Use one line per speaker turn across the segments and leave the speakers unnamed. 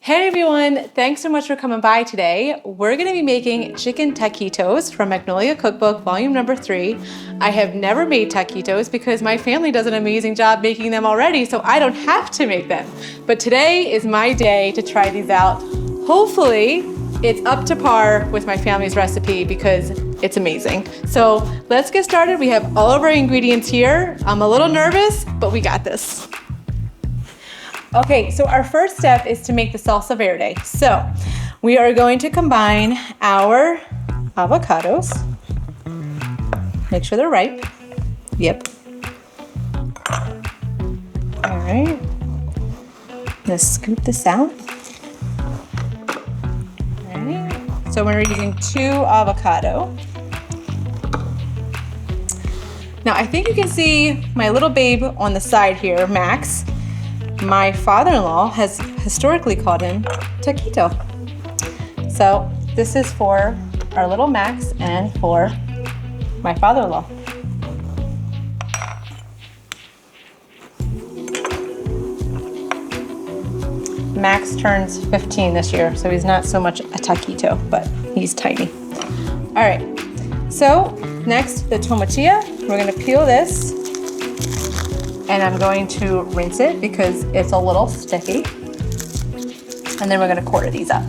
Hey everyone, thanks so much for coming by today. We're gonna be making chicken taquitos from Magnolia Cookbook, volume number 3. I have never made taquitos because my family does an amazing job making them already, so I don't have to make them. But today is my day to try these out. Hopefully, it's up to par with my family's recipe because it's amazing. So let's get started. We have all of our ingredients here. I'm a little nervous, but we got this. Okay, so our first step is to make the salsa verde. So we are going to combine our avocados. Make sure they're ripe. Yep. All right. Let's scoop this out. All right. So we're using 2 avocado. Now I think you can see my little babe on the side here, Max. My father-in-law has historically called him Taquito. So this is for our little Max and for my father-in-law. Max turns 15 this year, so he's not so much a taquito, but he's tiny. All right, so next the tomatilla. We're gonna peel this. And I'm going to rinse it because it's a little sticky. And then we're gonna quarter these up.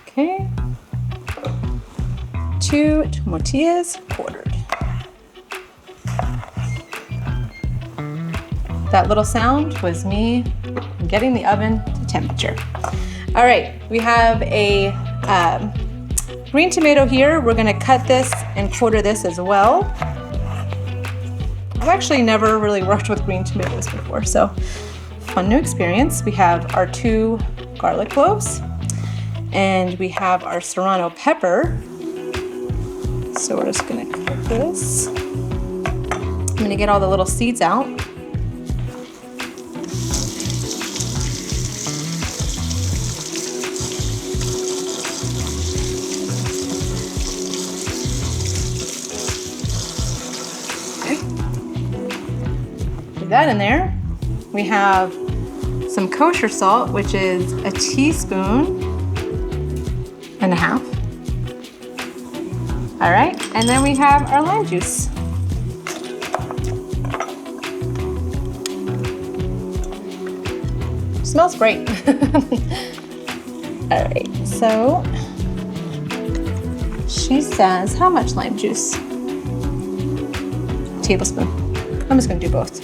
Okay. 2 tomatillas quartered. That little sound was me getting the oven to temperature. All right, we have a green tomato here. We're gonna cut this and quarter this as well. I've actually never really worked with green tomatoes before, so fun new experience. We have our 2 garlic cloves, and we have our serrano pepper. So we're just gonna cut this. I'm gonna get all the little seeds out. That in there. We have some kosher salt, which is a 1.5 teaspoons. All right, and then we have our lime juice. Smells great. All right, so she says, how much lime juice? Tablespoon. I'm just gonna do both.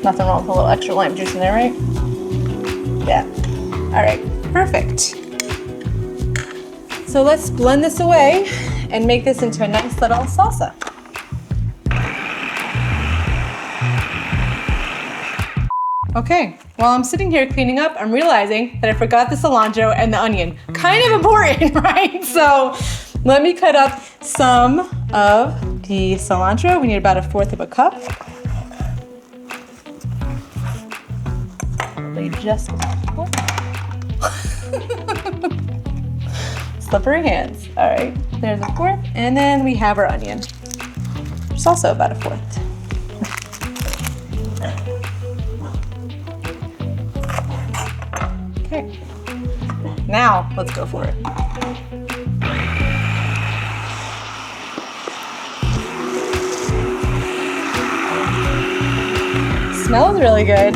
Nothing wrong with a little extra lime juice in there, right? Yeah. All right, perfect. So let's blend this away and make this into a nice little salsa. Okay, while I'm sitting here cleaning up, I'm realizing that I forgot the cilantro and the onion. Kind of important, right? So let me cut up some of the cilantro. We need about 1/4 cup. Just slippery hands. All right, there's 1/4, and then we have our onion. It's also about 1/4. Okay, now let's go for it. Smells really good.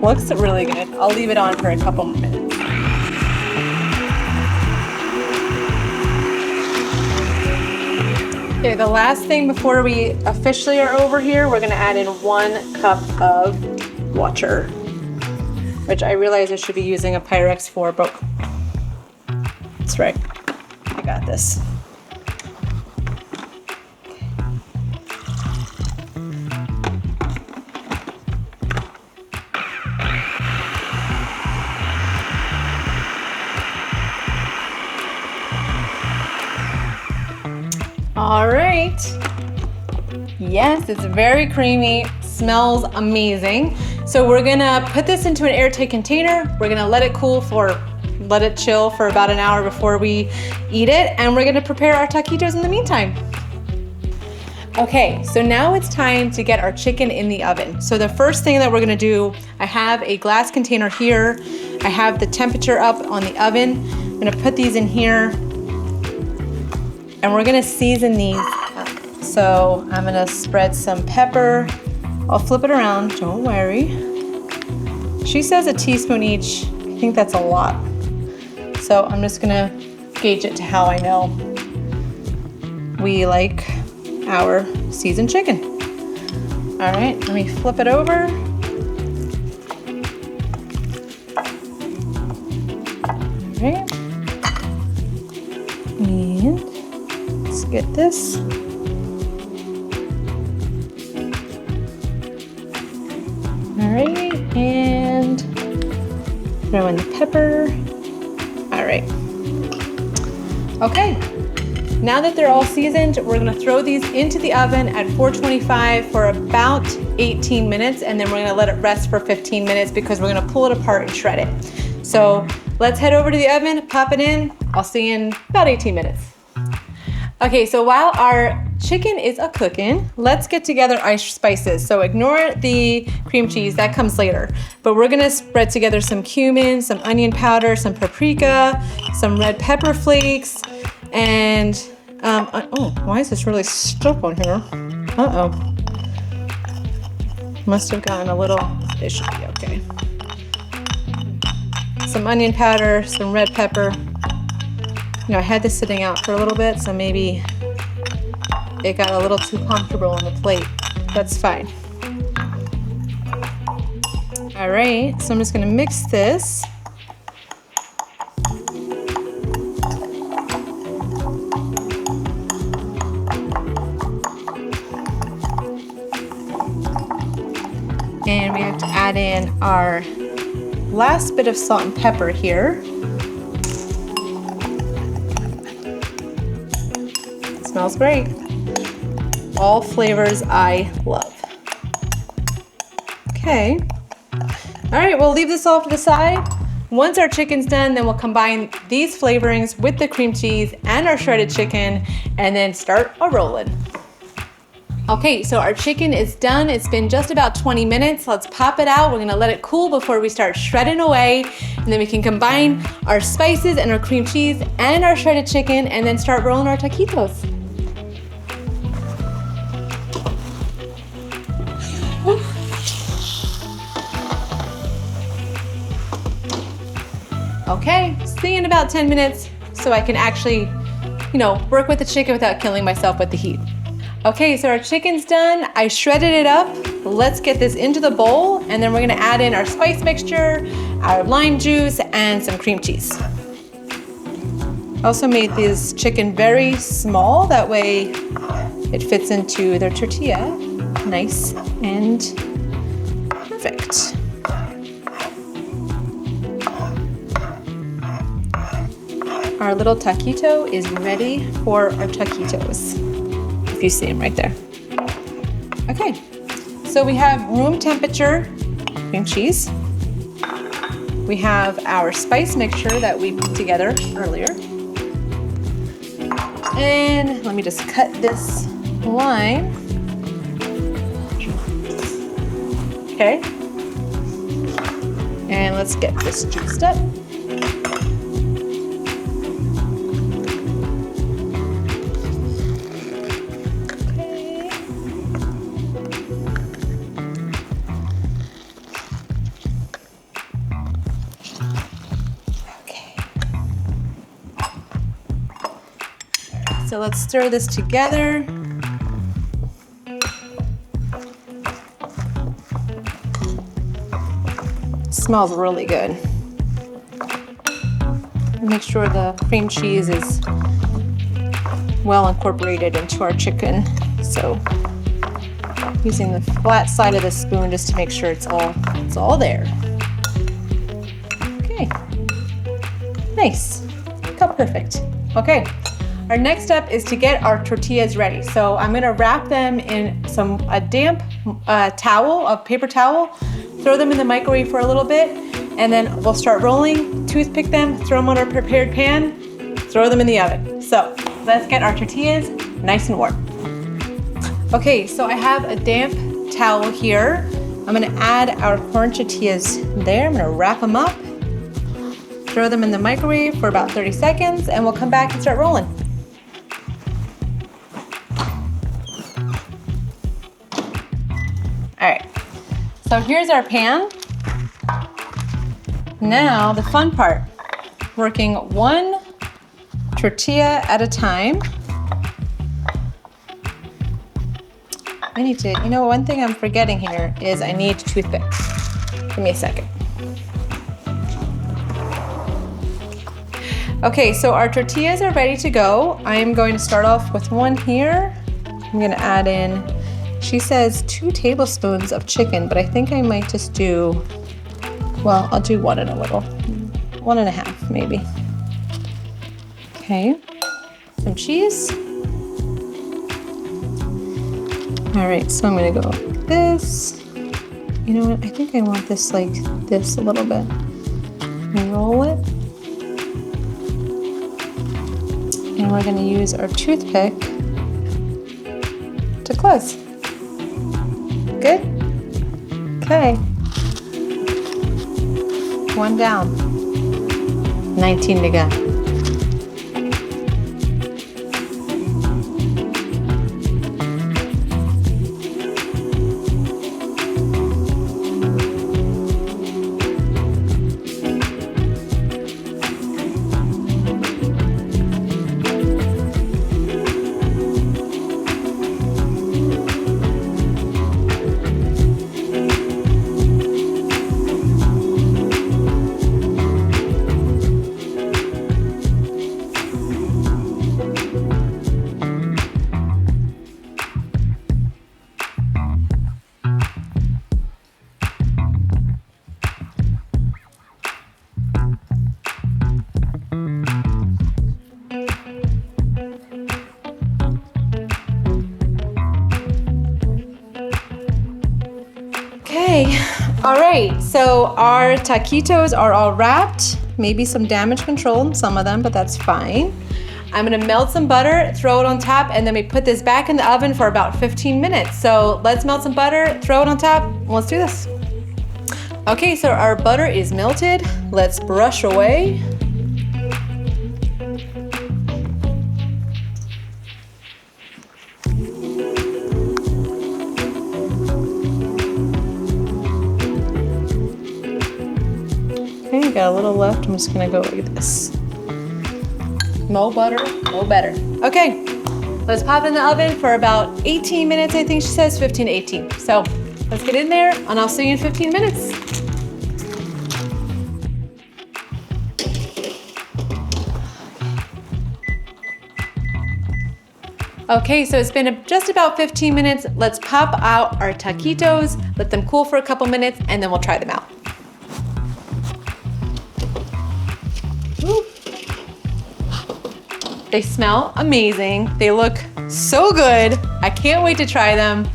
Looks really good. I'll leave it on for a couple more minutes. Okay, the last thing before we officially are over here, we're gonna add in 1 cup of water, which I realize I should be using a Pyrex for, but that's right. I got this. All right. Yes, it's very creamy, smells amazing. So we're gonna put this into an airtight container. We're gonna let it chill for about an hour before we eat it, and we're gonna prepare our taquitos in the meantime. Okay, so now it's time to get our chicken in the oven. So the first thing that we're gonna do, I have a glass container here. I have the temperature up on the oven. I'm gonna put these in here, and we're gonna season these up. So I'm gonna spread some pepper. I'll flip it around, don't worry. She says a teaspoon each. I think that's a lot. So I'm just gonna gauge it to how I know we like our seasoned chicken. All right, let me flip it over. All right, and let's get this. All right, and throw in the pepper. All right, okay. Now that they're all seasoned, we're gonna throw these into the oven at 425 for about 18 minutes, and then we're gonna let it rest for 15 minutes because we're gonna pull it apart and shred it. So let's head over to the oven, pop it in. I'll see you in about 18 minutes. Okay, so while our chicken is a-cooking, let's get together our spices. So ignore the cream cheese, that comes later. But we're gonna spread together some cumin, some onion powder, some paprika, some red pepper flakes, and oh, why is this really stuck on here? Uh-oh. Must have gotten a little, it should be okay. Some onion powder, some red pepper. You know, I had this sitting out for a little bit, so maybe it got a little too comfortable on the plate. That's fine. All right, so I'm just gonna mix this. And we have to add in our last bit of salt and pepper here. It smells great. All flavors I love. Okay. All right, we'll leave this off to the side. Once our chicken's done, then we'll combine these flavorings with the cream cheese and our shredded chicken, and then start a-rolling. Okay, so our chicken is done. It's been just about 20 minutes. Let's pop it out. We're gonna let it cool before we start shredding away. And then we can combine our spices and our cream cheese and our shredded chicken and then start rolling our taquitos. Okay, see you in about 10 minutes so I can actually, work with the chicken without killing myself with the heat. Okay, so our chicken's done. I shredded it up. Let's get this into the bowl, and then we're gonna add in our spice mixture, our lime juice, and some cream cheese. Also made this chicken very small, that way it fits into their tortilla. Nice and perfect. Our little taquito is ready for our taquitos. If you see them right there. Okay, so we have room temperature cream cheese. We have our spice mixture that we put together earlier. And let me just cut this lime. Okay. And let's get this juiced up. So let's stir this together. It smells really good. Make sure the cream cheese is well incorporated into our chicken. So using the flat side of the spoon just to make sure it's all there. Okay, nice, cut perfect. Okay. Our next step is to get our tortillas ready. So I'm gonna wrap them in a damp towel, a paper towel, throw them in the microwave for a little bit, and then we'll start rolling, toothpick them, throw them on our prepared pan, throw them in the oven. So let's get our tortillas nice and warm. Okay, so I have a damp towel here. I'm gonna add our corn tortillas there. I'm gonna wrap them up, throw them in the microwave for about 30 seconds, and we'll come back and start rolling. All right, so here's our pan. Now the fun part, working one tortilla at a time. I need to, you know, one thing I'm forgetting here is I need toothpicks. Give me a second. Okay, so our tortillas are ready to go. I'm going to start off with one here. I'm gonna add in, she says 2 tablespoons of chicken, but I think I might just do, well, I'll do 1 and a little, 1.5 maybe. Okay, some cheese. All right, so I'm gonna go like this. You know what, I think I want this like this a little bit. And roll it. And we're gonna use our toothpick to close. Good? Okay. 1 down. 19 to go. Okay, all right, so our taquitos are all wrapped. Maybe some damage control in some of them, but that's fine. I'm gonna melt some butter, throw it on top, and then we put this back in the oven for about 15 minutes. So let's melt some butter, throw it on top, and let's do this. Okay, so our butter is melted. Let's brush away. Okay, got a little left. I'm just gonna go like this. More butter, more better. Okay, let's pop it in the oven for about 18 minutes. I think she says 15 to 18. So let's get in there and I'll see you in 15 minutes. Okay, so it's been just about 15 minutes. Let's pop out our taquitos, let them cool for a couple minutes, and then we'll try them out. Ooh. They smell amazing. They look so good. I can't wait to try them.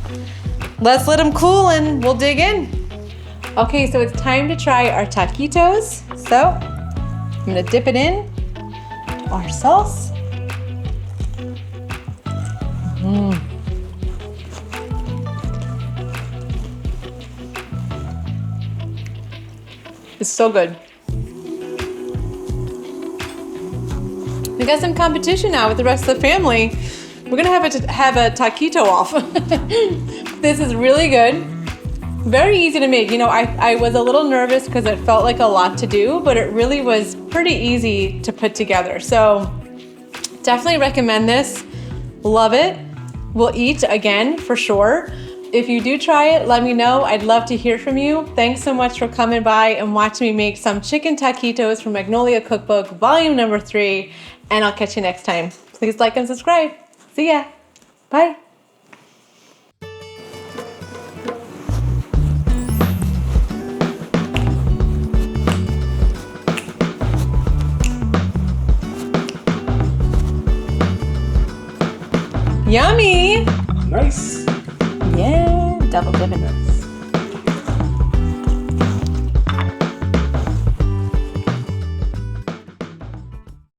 Let's let them cool and we'll dig in. Okay, so it's time to try our taquitos. So I'm gonna dip it in our sauce. It's so good. We got some competition now with the rest of the family. We're gonna have a taquito off. This is really good. Very easy to make. You know, I was a little nervous because it felt like a lot to do, but it really was pretty easy to put together. So definitely recommend this. Love it. We'll eat again for sure. If you do try it, let me know. I'd love to hear from you. Thanks so much for coming by and watching me make some chicken taquitos from Magnolia Cookbook, volume number 3, and I'll catch you next time. Please like and subscribe. See ya. Bye. Yummy!
Nice.
Yeah, double dipping.